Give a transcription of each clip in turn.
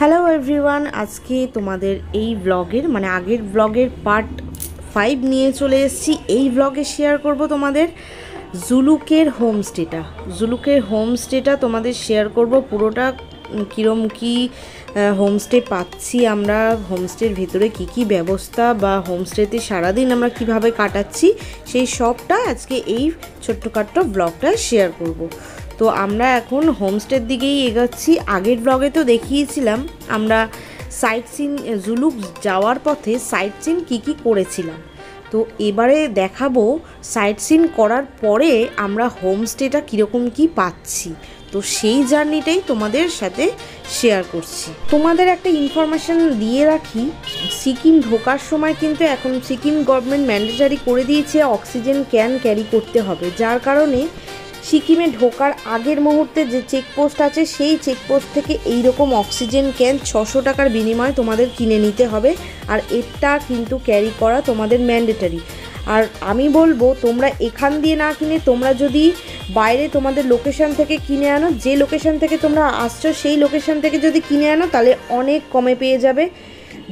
Hello everyone, আজকে তোমাদের এই ব্লগের মানে আগের ব্লগের পার্ট 5 নিয়ে চলে এসেছি। এই ব্লগে শেয়ার করব তোমাদের জুলুকের হোমস্টেটা তোমাদের শেয়ার করব। পুরোটা কীরম কী হোমস্টে পাচ্ছি আমরা, হোমস্টের ভেতরে কি কি ব্যবস্থা বা হোমস্টেতে সারাদিন আমরা কিভাবে কাটাচ্ছি, সেই সবটা আজকে এই ছোট্টখাট্ট ব্লগটা শেয়ার করব। তো আমরা এখন হোমস্টের দিকেই এগোচ্ছি। আগের ব্লগে তো দেখিয়েছিলাম আমরা সাইট সিন, জুলুক যাওয়ার পথে সাইট সিন কী কী করেছিলাম। তো এবারে দেখাবো সাইট সিন করার পরে আমরা হোমস্টেটা কীরকম কী পাচ্ছি। তো সেই জার্নিটাই তোমাদের সাথে শেয়ার করছি। তোমাদের একটা ইনফরমেশান দিয়ে রাখি, সিকিম ঢোকার সময় কিন্তু এখন সিকিম গভর্নমেন্ট ম্যান্ডেটারি করে দিয়েছে অক্সিজেন ক্যান ক্যারি করতে হবে, যার কারণে সিকিমে ঢোকার আগের মুহূর্তে যে চেকপোস্ট আছে সেই চেকপোস্ট থেকে এইরকম অক্সিজেন ক্যান 600 টাকার বিনিময়ে তোমাদের কিনে নিতে হবে। আর এটা কিন্তু ক্যারি করা তোমাদের ম্যান্ডেটারি। আর আমি বলবো তোমরা এখান দিয়ে না কিনে তোমরা যদি বাইরে তোমাদের লোকেশান থেকে কিনে আনো, যে লোকেশান থেকে তোমরা আসছো সেই লোকেশান থেকে যদি কিনে আনো তাহলে অনেক কমে পেয়ে যাবে।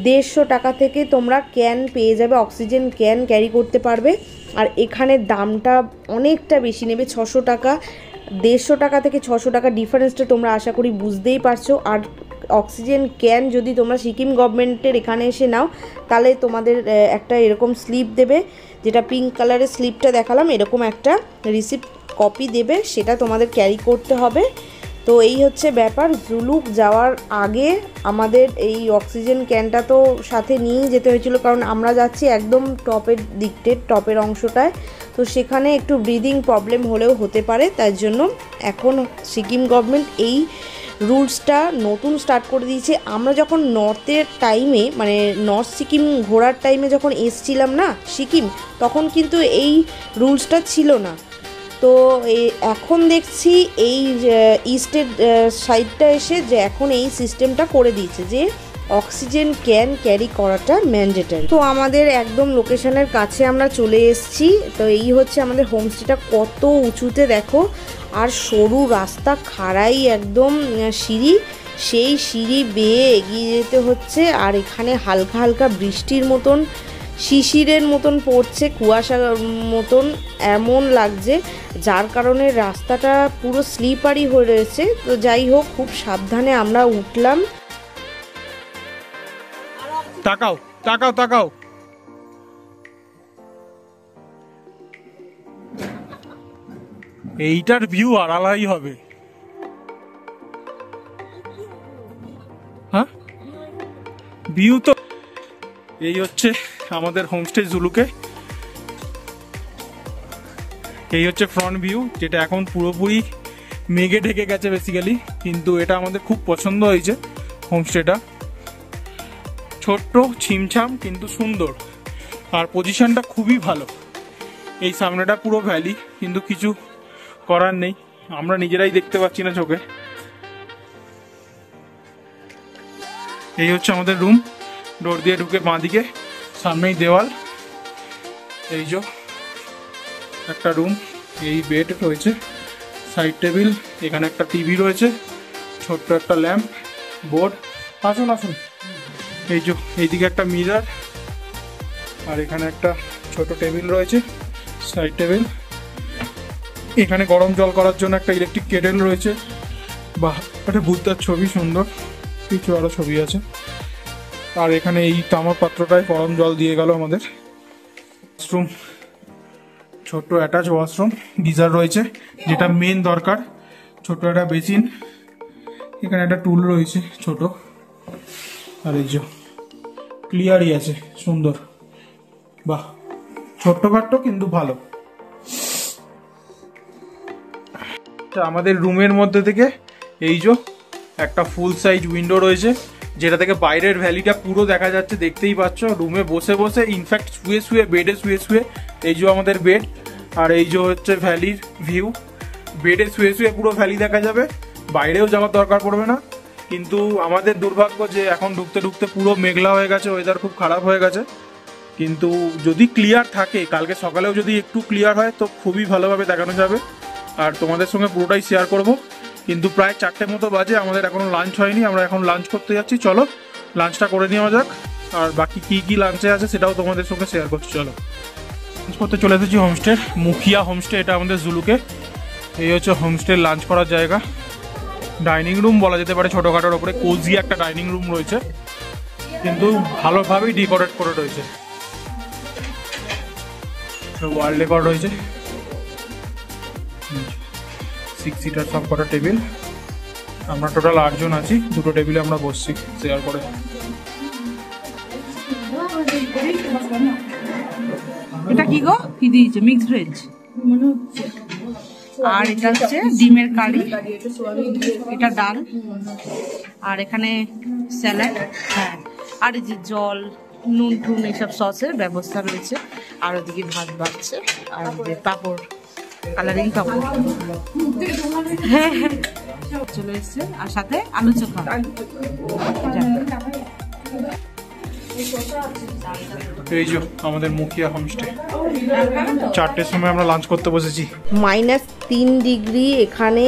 150 টাকা থেকে তোমরা ক্যান পেয়ে যাবে, অক্সিজেন ক্যান ক্যারি করতে পারবে। আর এখানে দামটা অনেকটা বেশি নেবে, 600 টাকা। 150 টাকা থেকে 600 টাকা ডিফারেন্সটা তোমরা আশা করি বুঝতেই পারছো। আর অক্সিজেন ক্যান যদি তোমরা সিকিম গভর্নমেন্টের এখানে এসে নাও তাহলে তোমাদের একটা এরকম স্লিপ দেবে, যেটা পিঙ্ক কালারের স্লিপটা দেখালাম, এরকম একটা রিসিপ্ট কপি দেবে, সেটা তোমাদের ক্যারি করতে হবে। তো এই হচ্ছে ব্যাপার। জুলুক যাওয়ার আগে আমাদের এই অক্সিজেন ক্যানটা তো সাথে নিয়েই যেতে হয়েছিল, কারণ আমরা যাচ্ছি একদম টপের অংশটায়। তো সেখানে একটু ব্রিদিং প্রবলেম হলেও হতে পারে, তাই জন্য এখন সিকিম গভর্নমেন্ট এই রুলসটা নতুন স্টার্ট করে দিয়েছে। আমরা যখন নর্থের টাইমে মানে নর্থ সিকিম ঘোরার টাইমে যখন এসছিলাম না সিকিম, তখন কিন্তু এই রুলসটা ছিল না। তো এখন দেখছি এই ইস্টের সাইডটা এসে যে এখন এই সিস্টেমটা করে দিয়েছে যে অক্সিজেন ক্যান ক্যারি করাটা ম্যান্ডেটারি। তো আমাদের একদম লোকেশনের কাছে আমরা চলে এসেছি। তো এই হচ্ছে আমাদের হোমস্টেটা, কত উঁচুতে দেখো, আর সরু রাস্তা, খাড়াই একদম সিঁড়ি, সেই সিঁড়ি বেয়ে এগিয়ে যেতে হচ্ছে। আর এখানে হালকা হালকা বৃষ্টির মতন, শিশিরের মতন পড়ছে, কুয়াশার মতন এমন লাগছে, যার কারণে রাস্তাটা পুরো স্লিপারি হয়ে রয়েছে। তো যাই হোক, খুব সাবধানে আমরা উঠলাম। তাকাও তাকাও তাকাও, এইটার ভিউ আলাদাই হবে। হ্যাঁ, ভিউ তো এই হচ্ছে আমাদের হোমস্টে জুলুকে। এই হচ্ছে ফ্রন্ট ভিউ, যেটা এখন পুরোপুরি মেঘে ঢেকে গেছে বেসিক্যালি, কিন্তু এটা আমাদের খুব পছন্দ হয়েছে হোমস্টেটা। ছোট্ট ছিমছাম কিন্তু সুন্দর, আর পজিশনটা খুবই ভালো। এই সামনেটা পুরো ভ্যালি, কিন্তু কিছু করার নেই, আমরা নিজেরাই দেখতে পাচ্ছি না চোখে। এই হচ্ছে আমাদের রুম, ডোর দিয়ে ঢুকে বাঁদিকে সামনেই দেওয়াল, এই যে একটা রুম, এই বেড রয়েছে, সাইড টেবিল, এখানে একটা টিভি রয়েছে, ছোট্ট একটা ল্যাম্প, বোর্ড। আসুন আসুন, এই যে এইদিকে একটা মিরর, আর এখানে একটা ছোট টেবিল রয়েছে, সাইড টেবিল। এখানে গরম জল করার জন্য একটা ইলেকট্রিক কেটেল রয়েছে। বাহ, একটা বুদ্ধার ছবি, সুন্দর, কিছু আরও ছবি আছে। আর এখানে এই তামার পাত্রটায় গরম জল দিয়ে গেল আমাদের। ওয়াশরুম, ছোট্ট অ্যাটাচ ওয়াশরুম, গিজার রয়েছে, যেটা মেন দরকার। ছোট একটা বেসিন, এখানে একটা টুল রয়েছে ছোট, আর এই যে ক্লিয়ারই আছে, সুন্দর। বাহ, ছোট্টখাট্ট কিন্তু ভালো। আমাদের রুমের মধ্যে থেকে এই যে একটা ফুল সাইজ উইন্ডো রয়েছে, যেটা থেকে বাইরের ভ্যালিটা পুরো দেখা যাচ্ছে, দেখতেই পাচ্ছ। রুমে বসে বসে, ইনফ্যাক্ট শুয়ে শুয়ে, বেডে শুয়ে শুয়ে, এই যে আমাদের বেড, আর এই যে হচ্ছে ভ্যালির ভিউ। বেডে শুয়ে শুয়ে পুরো ভ্যালি দেখা যাবে, বাইরেও যাওয়ার দরকার পড়বে না। কিন্তু আমাদের দুর্ভাগ্য যে এখন ঢুকতে ঢুকতে পুরো মেঘলা হয়ে গেছে, ওয়েদার খুব খারাপ হয়ে গেছে। কিন্তু যদি ক্লিয়ার থাকে, কালকে সকালেও যদি একটু ক্লিয়ার হয় তো খুবই ভালোভাবে দেখানো যাবে, আর তোমাদের সঙ্গে পুরোটাই শেয়ার করব। কিন্তু প্রায় 4টে মতো বাজে, আমাদের এখনো লাঞ্চ হয়নি। আমরা এখন লাঞ্চ করতে যাচ্ছি, চলো লাঞ্চটা করে নেওয়া যাক। আর বাকি কি কি লাঞ্চে আছে সেটাও তোমাদের সঙ্গে শেয়ার করছি। চলো লাঞ্চ করতে চলে এসেছি হোমস্টে, মুখিয়া হোমস্টে, এটা আমাদের জুলুকে। এই হচ্ছে হোমস্টের লাঞ্চ করার জায়গা, ডাইনিং রুম বলা যেতে পারে, ছোটোখাটোর ওপরে কোজি একটা ডাইনিং রুম রয়েছে, কিন্তু ভালোভাবেই ডেকোরেট করে রয়েছে। ওয়াল ডেকোর রয়েছে, 6 সিটার সব কটা টেবিল। আমরা টোটাল 8 জন আছি, 2টো টেবিলে আমরা বসছি শেয়ার করে। এটা কি গো, কি দিয়েছে? মিক্সড ভেজ মনে হচ্ছে। আর এটা হচ্ছে ডিমের কারি, এটা ডাল, আর এখানে স্যালাড, হ্যাঁ, আর এই যে জল, নুন টুন এইসব সসের ব্যবস্থা রয়েছে। আর ওদিকে ভাত বাড়ছে, আর যে পাঁপড়, কালারিং পাঁপড়, হ্যাঁ হ্যাঁ চলে এসছে, আর সাথে আলু চোখা। এই যে আমাদের মুখিয়া হোমস্টে, 4টের সময় আমরা লাঞ্চ করতে বসেছি। -3 ডিগ্রি এখানে,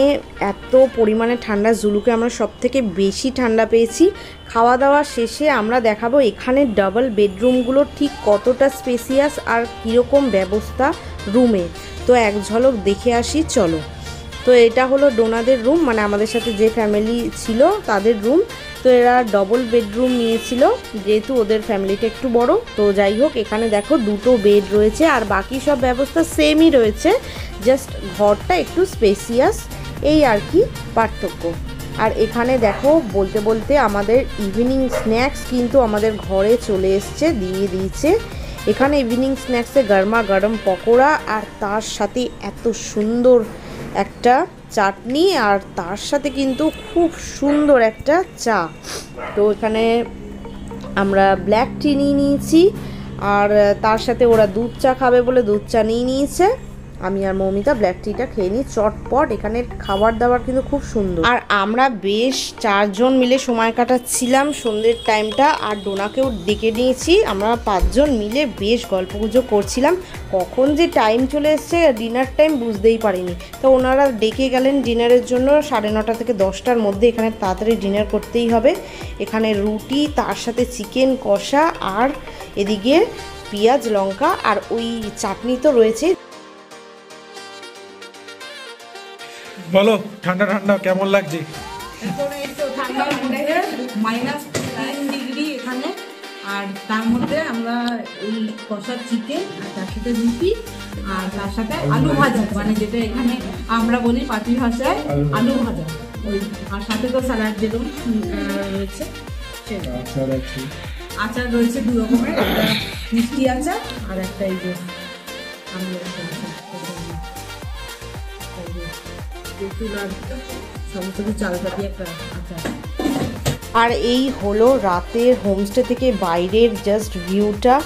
এত পরিমাণে ঠান্ডা। জুলুকে আমরা সব থেকে বেশি ঠান্ডা পেয়েছি। খাওয়া দাওয়া শেষে আমরা দেখাবো এখানে ডাবল বেডরুমগুলো ঠিক কতটা স্পেসিয়াস আর কীরকম ব্যবস্থা রুমে। তো এক ঝলক দেখে আসি চলো। তো এটা হলো ডোনাদের রুম, মানে আমাদের সাথে যে ফ্যামিলি ছিল তাদের রুম। তো এরা ডবল বেডরুম নিয়েছিল যেহেতু ওদের ফ্যামিলিটা একটু বড়। তো যাই হোক, এখানে দেখো 2টো বেড রয়েছে, আর বাকি সব ব্যবস্থা সেমই রয়েছে, জাস্ট ঘরটা একটু স্পেসিয়াস, এই আর কি পার্থক্য। আর এখানে দেখো বলতে বলতে আমাদের ইভিনিং স্ন্যাক্স কিন্তু আমাদের ঘরে চলে এসছে, দিয়ে দিয়েছে। এখানে ইভিনিং স্ন্যাক্সে গরমা গরম পকোড়া, আর তার সাথে এত সুন্দর একটা চাটনি, আর তার সাথে কিন্তু খুব সুন্দর একটা চা। তো এখানে আমরা ব্ল্যাক টি নিয়ে নিয়েছি, আর তার সাথে ওরা দুধ চা খাবে বলে দুধ চা নিয়ে নিয়েছে। আমি আর মৌমিতা ব্ল্যাক টিটা খেয়ে নিই চটপট। এখানে খাবার দাবার কিন্তু খুব সুন্দর। আর আমরা বেশ 4 জন মিলে সময় কাটাচ্ছিলাম সন্ধ্যের টাইমটা, আর ডোনাকেও ডেকে নিয়েছি। আমরা 5 জন মিলে বেশ গল্পগুজব করছিলাম। কখন যে টাইম চলে এসছে ডিনার টাইম বুঝতেই পারিনি। তো ওনারা ডেকে গেলেন ডিনারের জন্য 9:30 থেকে 10টার মধ্যে। এখানে তাড়াতাড়ি ডিনার করতেই হবে। এখানে রুটি, তার সাথে চিকেন কষা, আর এদিকে পেঁয়াজ লঙ্কা, আর ওই চাটনি তো রয়েছে। বলো ঠান্ডা ঠান্ডা কেমন লাগছে? -3 ডিগ্রি এখানে, আর তার মধ্যে আমরা এই কষা চিকেন, আর তার সাথে রুটি, আর তার সাথে আলু ভাজা, মানে যেটা এখানে আমরা বলি পাতি ভাষায় আলু ভাজা, ওই, আর সাথে তো স্যালাড যেরকম রয়েছে, আচার রয়েছে 2 রকমের, একটা মিষ্টি আচার আর একটা এই যে আর এই হলো রাতের হোমস্টে থেকে বাইরের জাস্ট ভিউটা।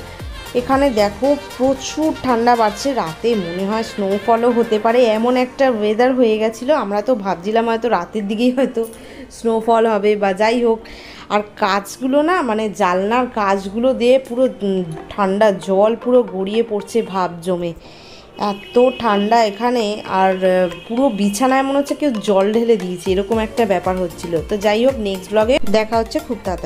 এখানে দেখো প্রচুর ঠান্ডা বাড়ছে, রাতে মনে হয় স্নোফলও হতে পারে, এমন একটা ওয়েদার হয়ে গেছিলো। আমরা তো ভাবছিলাম হয়তো রাতের দিকেই হয়তো স্নোফল হবে বা যাই হোক। আর কাঁচগুলো না, মানে জানলার কাঁচগুলো দিয়ে পুরো ঠান্ডা জল পুরো গড়িয়ে পড়ছে ভাব জমে, এত ঠান্ডা এখানে। আর পুরো বিছানায় মনে হচ্ছে কেউ জল ঢেলে দিয়েছে, এরকম একটা ব্যাপার হচ্ছিল। তো যাই হোক, নেক্সট ব্লগে দেখা হচ্ছে খুব তাড়াতাড়ি।